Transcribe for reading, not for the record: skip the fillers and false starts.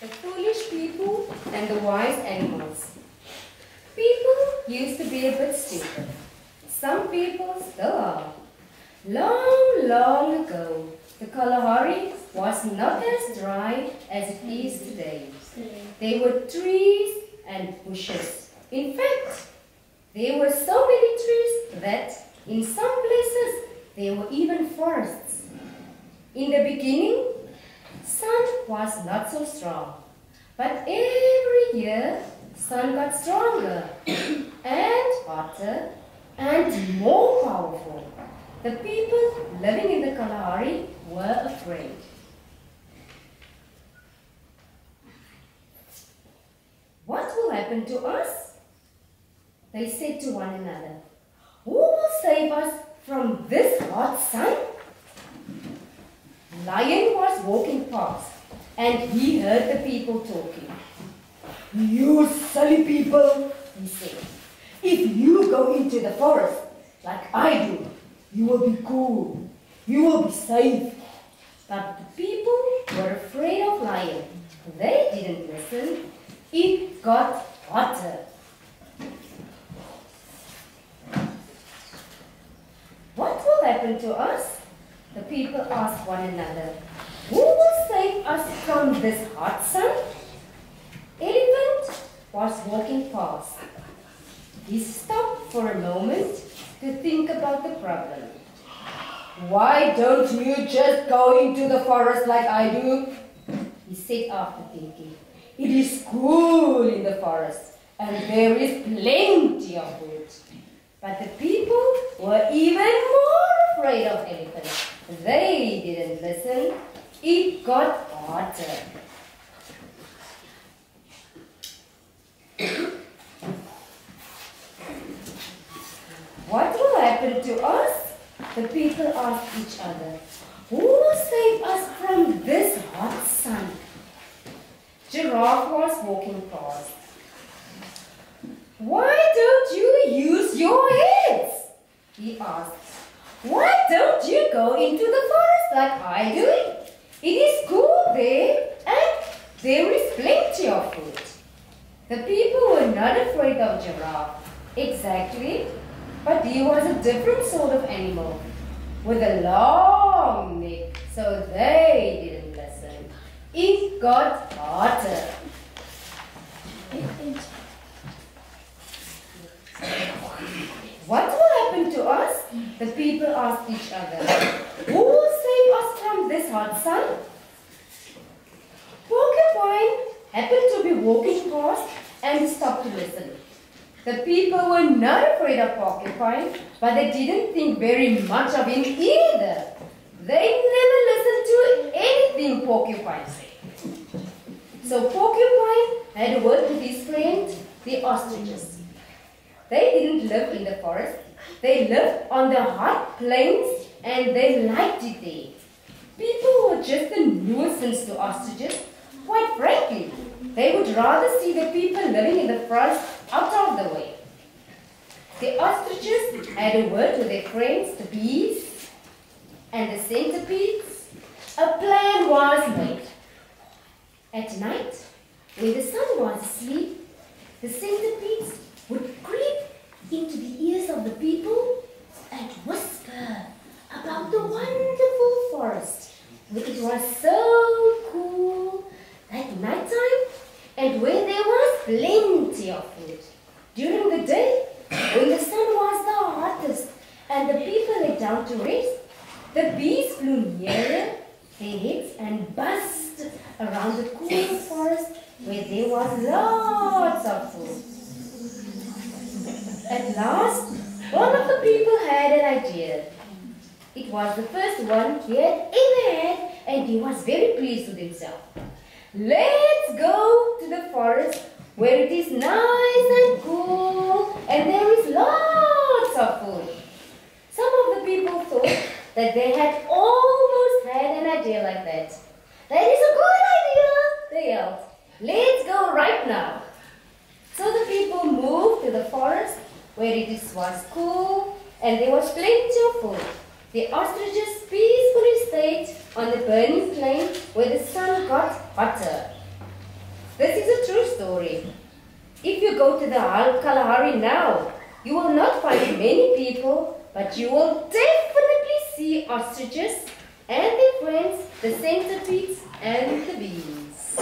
The foolish people and the wise animals. People used to be a bit stupid. Some people still are. Long, long ago, the Kalahari was not as dry as it is today. There were trees and bushes. In fact, there were so many trees that in some places there were even forests. In the beginning, sun was not so strong, but every year sun got stronger and hotter and more powerful. The people living in the Kalahari were afraid. What will happen to us? They said to one another. Who will save us from this hot sun? Lion was walking past and he heard the people talking. You silly people, he said. If you go into the forest like I do, you will be cool. You will be safe. But the people were afraid of Lion. They didn't listen. It got hotter. What will happen to us? The people asked one another. Who will save us from this hot sun? Elephant was walking past. He stopped for a moment to think about the problem. Why don't you just go into the forest like I do? He said after thinking. It is cool in the forest and there is plenty of wood. But the people were even more afraid of elephants. They didn't listen. It got hotter. What will happen to us? The people asked each other. Who will save us from this hot sun? Giraffe was walking past. Why don't you use your heads? He asked. Why don't you go into the forest like I do? It is cool there and there is plenty of food. The people were not afraid of Giraffe. Exactly. But he was a different sort of animal with a long neck, so they didn't listen. It got hotter. What will happen to us? The people asked each other. Who will save us from this hot sun? Porcupine happened to be walking past and stopped to listen. The people were not afraid of Porcupine, but they didn't think very much of him either. They never listened to anything Porcupine said. So Porcupine had a word with his friend, the ostriches. They didn't live in the forest. They lived on the hot plains and they liked it there. People were just a nuisance to ostriches. Quite frankly, they would rather see the people living in the forest out of the way. The ostriches had a word with their friends, the bees and the centipedes. A plan was made. At night, when the sun was asleep, the centipedes would creep into the ears of the people and whisper about the wonderful forest where it was so cool at night time and where there was plenty of food. During the day, when the sun was the hottest and the people lay down to rest, the bees flew nearer their heads and buzzed around the cool forest where there was lots of food. At last, one of the people had an idea. It was the first one he had ever had and he was very pleased with himself. Let's go to the forest where it is nice and cool and there is lots of food. Some of the people thought that they had almost had an idea like that. That is a good idea, they yelled. Let's go right now. So the people moved to the forest where it was cool and there was plenty of food. The ostriches peacefully stayed on the burning plain where the sun got hotter. This is a true story. If you go to the Kalahari now, you will not find many people, but you will definitely see ostriches and their friends, the centipedes and the bees.